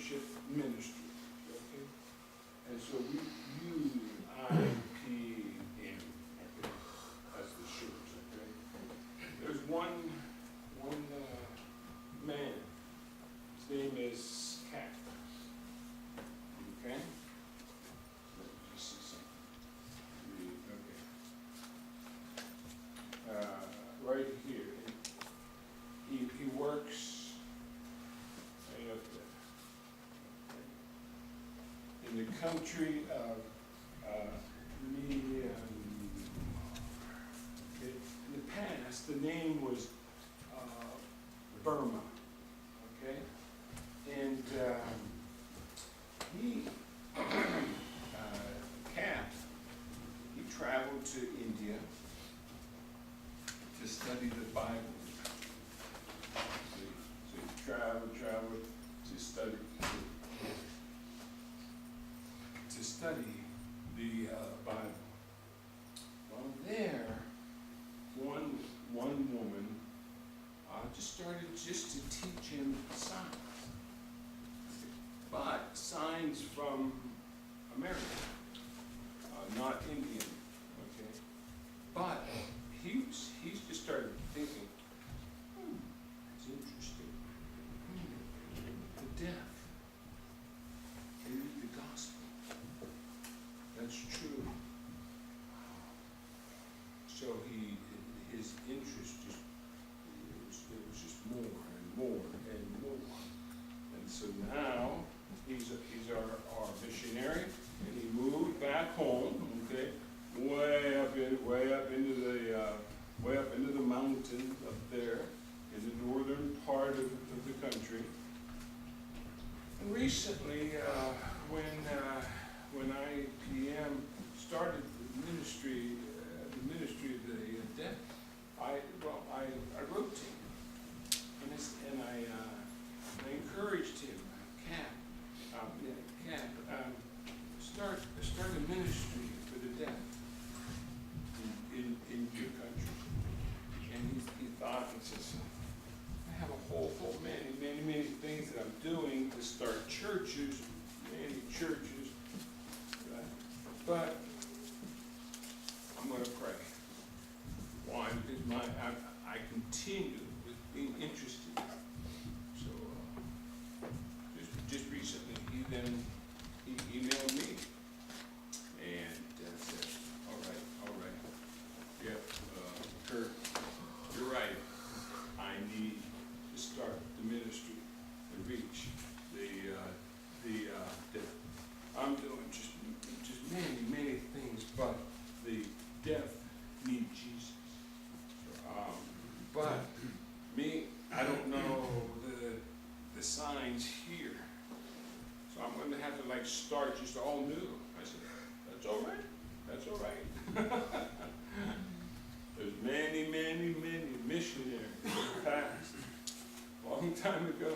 Leadership Ministry. Okay? And so we use IPM. Okay? That's the short. Okay? There's one man. His name is Cat. Okay? Let me just see something. Okay. Right here. He works right up there. In the country of Myanmar. Okay. In the past, the name was Burma. Okay? And he, Cat, he traveled to India to study the Bible. So he traveled to study the Bible. Well, there, one woman just started just to teach him signs, but signs from America, not Indian. Okay, but he's just started thinking, that's interesting. The deaf can read the gospel. That's true. So his interest just it was just more and more and more. And so now he's our missionary, and he moved back home. Okay, way up into the mountains up there in the northern part of the country. And recently, when IPM started the ministry of the deaf, I wrote to him, and I encouraged him, Cat, start a ministry for the deaf in your country. And he thought, and says, I have a whole many things that I'm doing to start churches, many churches, but I'm going to pray. Why? Because I continue with being interested. So just recently, he emailed me and said, all right, yeah, Kurt, you're right. I need to start the ministry and reach the deaf. I'm doing just many things, but the deaf need Jesus. But me, I don't know the signs here. So I'm going to have to start just all new. I said, that's all right. That's all right. There's many missionaries in the past, a long time ago,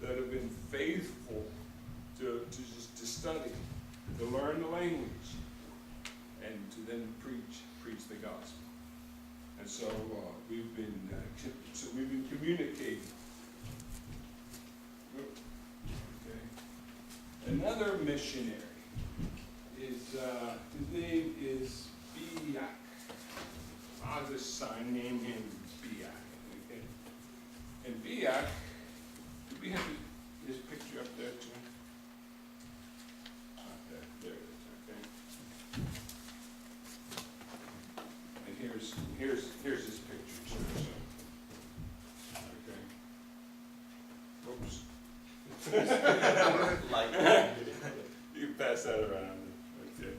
that have been faithful to study, to learn the language, and to then preach the gospel. And so we've been communicating. Okay. Another missionary is his name is Biak. Father's son named him Biak. Okay. And Biak, do we have his picture up there too? There it is. Okay. And here's his picture, sir. So, okay. Oops. Like You can pass that around. Okay.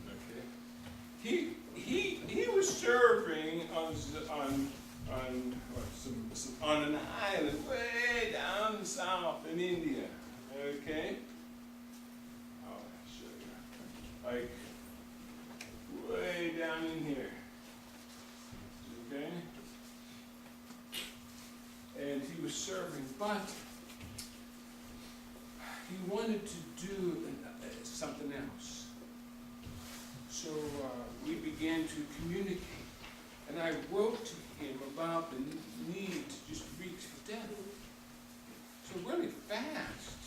Okay. He was serving on an island way down south in India. Okay. I'll show you. Way down in here. Okay. And he was serving, but he wanted to do something else. So we began to communicate, and I wrote to him about the need to just reach the deaf. So really fast,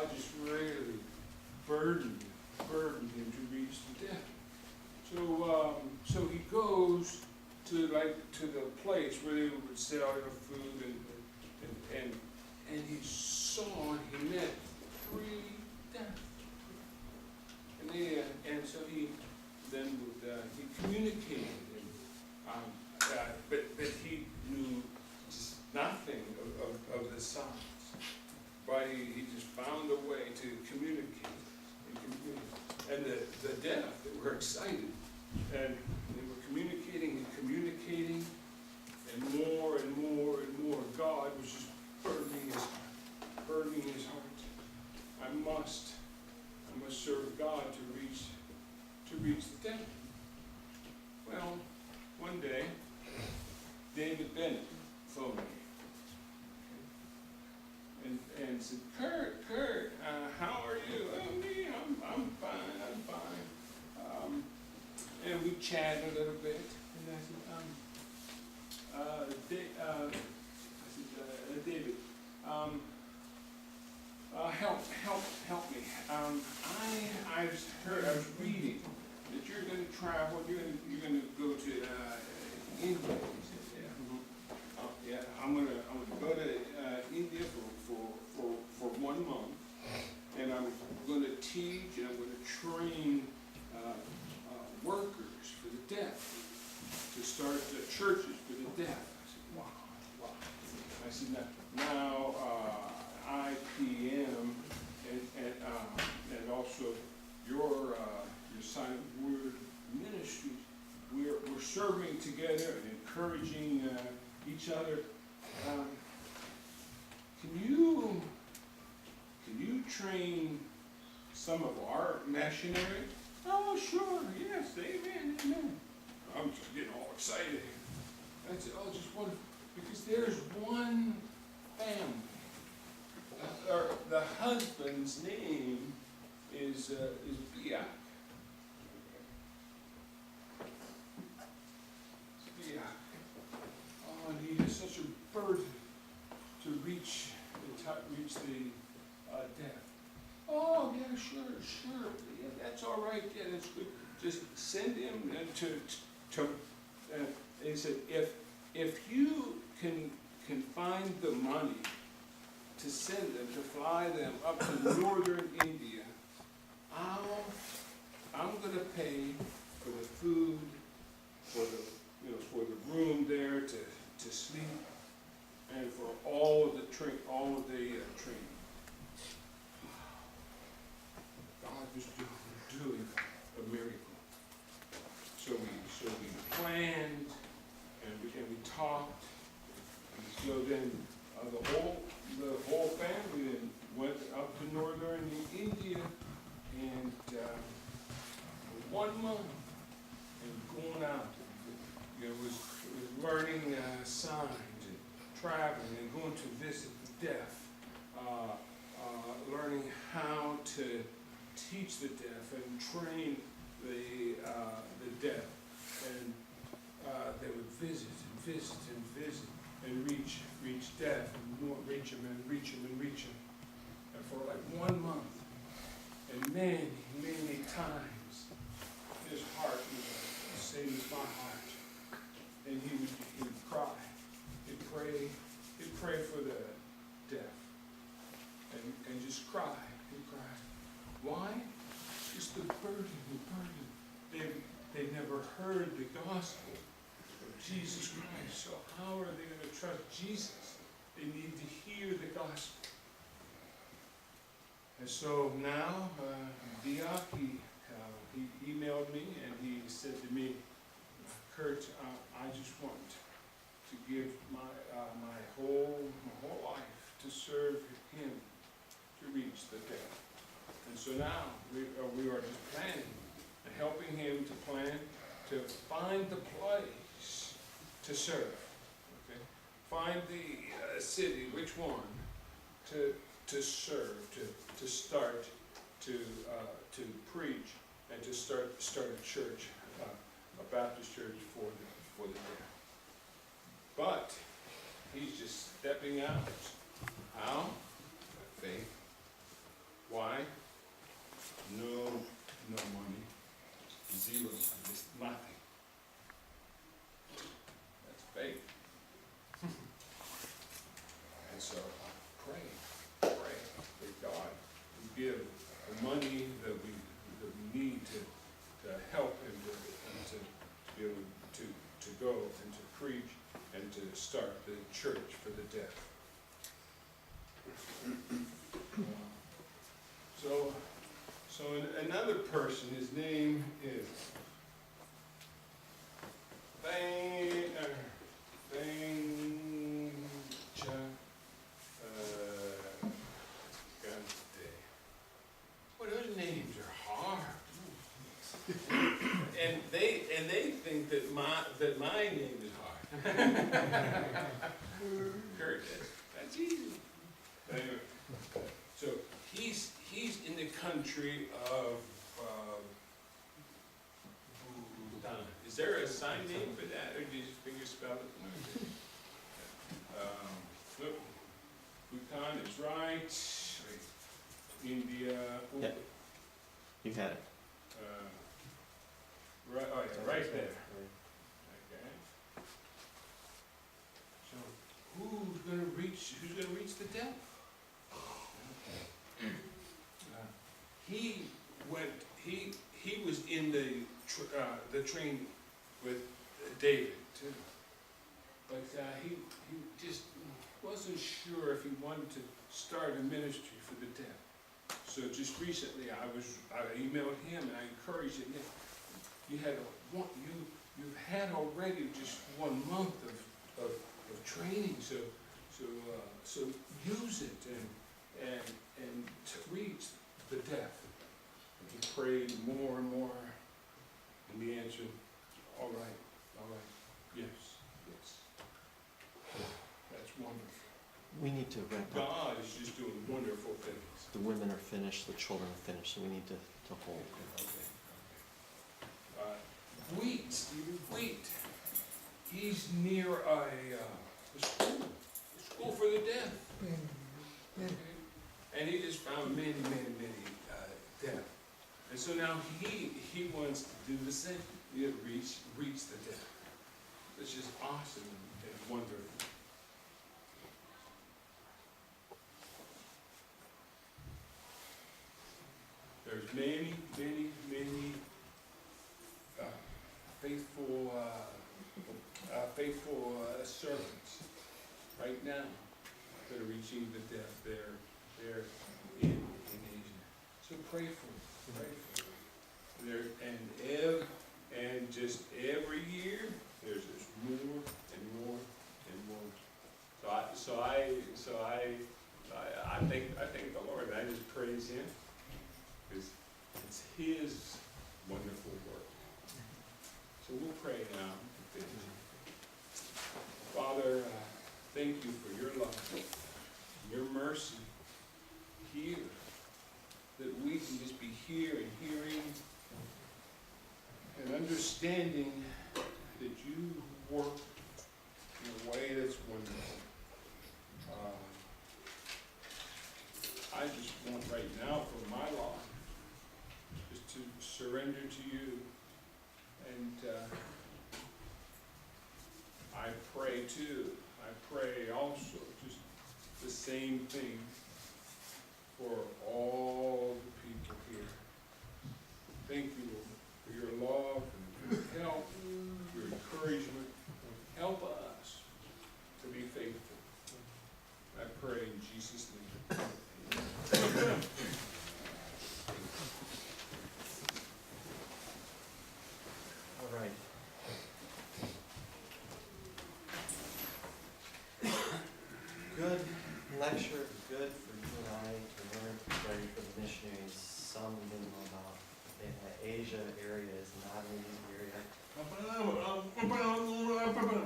God just really burdened him to reach the death. So he goes to the place where they would sell food, and he met 3 deaf. And so he then would he communicated, but he knew just nothing of the signs. But he just found a way to communicate. And the deaf, they were excited. And they were communicating, and more and more and more. God was just burdening his heart. I must serve God to reach the deaf. Well, one day, David Bennett phoned me. And said, Kurt, how are you? Oh, me, I'm fine. And we chatted a little bit, and I said, David, help me. I was reading that you're going to travel. You're going to go to India. He said, yeah. I'm gonna go to India for 1 month, and I'm going to teach, and I'm going to train workers for the deaf, to start churches for the deaf. I said, wow. I said, now IPM and also your Silent Word Ministries, we're serving together and encouraging each other. Can you train some of our missionaries? Oh, sure, yes, amen. I'm just getting all excited. I said, oh, just wonderful, because there's one family. The husband's name is Biak. Oh, and he has such a burden to reach the deaf. Oh, yeah, sure. Yeah, that's all right. Yeah, that's good. Just send him to he said, if you can find the money to send them, to fly them up to northern India, I'm going to pay for the food, for the room there to sleep, and for all of the training. God was doing a miracle. So we planned, and we talked, and so then the whole family then went up to northern India, and 1 month, and going out, was learning signs, and traveling, and going to visit the deaf, learning how to teach the deaf and train the deaf, and they would visit and reach deaf, and more reach them, and for like 1 month, and many times his heart was the same as my heart, and he would cry, he'd pray for the deaf, and just cry. Why? Just the burden. They've never heard the gospel of Jesus Christ. So how are they going to trust Jesus? They need to hear the gospel. And so now, Diak, he emailed me, and he said to me, Kurt, I just want to give my whole life to serve him, to reach the deaf. And so now we are just planning and helping him to plan to find the place to serve. Okay, find the city, which one to serve, to start to preach, and to start a church, a Baptist church for the deaf. But he's just stepping out. How? By faith. no money, zero, just nothing. That's fake. And so pray that God will give the money that we need to help him and to be able to go and to preach and to start the church for the deaf. So another person, his name is Well, those names are hard. and they think that my name is hard. Kurt, that's easy. Anyway, so he's in the country of Bhutan. Is there a sign name for that, or did you figure spell it? Look, Bhutan is right. India. Yeah. You had it. Right. Oh yeah, right there. Okay. So who's gonna reach the deaf? He was in the train with David too, but he just wasn't sure if he wanted to start a ministry for the deaf. So just recently I emailed him and I encouraged him. You've had already just 1 month of training, so use it and to reach the deaf. And he prayed more and more, and the answer, all right, yes. That's wonderful. We need to wrap up. God is just doing wonderful things. The women are finished, the children are finished, so we need to hold. Okay. Stephen Wheat. He's near a school for the deaf. Okay. And he just found many deaf. And so now he wants to do the same. Reach the deaf. It's just awesome and wonderful. There's many faithful servants right now that are reaching the deaf there in Asia. So pray for them. There and just every year there's just more and more and more. So I thank the Lord. I just praise Him. It's His wonderful work. So we'll pray now. Father, thank you for your love, your mercy here, that we can just be here and hearing and understanding that you work in a way that's wonderful. I just want right now for my life just to surrender to you, and I pray too. I pray also just the same thing for all the people here. Thank you for your love and your help, your encouragement. Help us to be faithful. I pray in Jesus' name. All right. Good lecture, good for you and I to learn to pray for the missionaries. Some minimum about Asia area is not an easy area.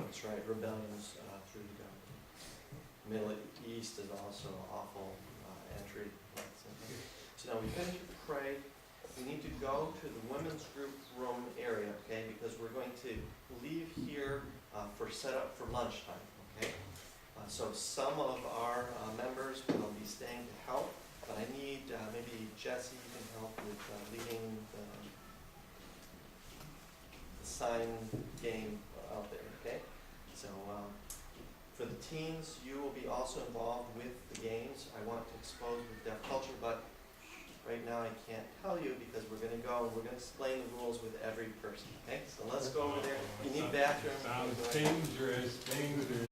That's right, rebellions through the government. Middle East is also an awful entry. So now we finish to pray. We need to go to the women's group room area, okay, because we're going to leave here for setup for lunchtime, okay? So some of our members will be staying to help, But I need, maybe Jesse, you can help with leading the sign game out there, okay? So, for the teens, you will be also involved with the games. I want to expose with deaf culture, but right now I can't tell you because we're gonna go and we're gonna explain the rules with every person, okay? So let's go over there. You need bathrooms. Sounds dangerous, dangerous.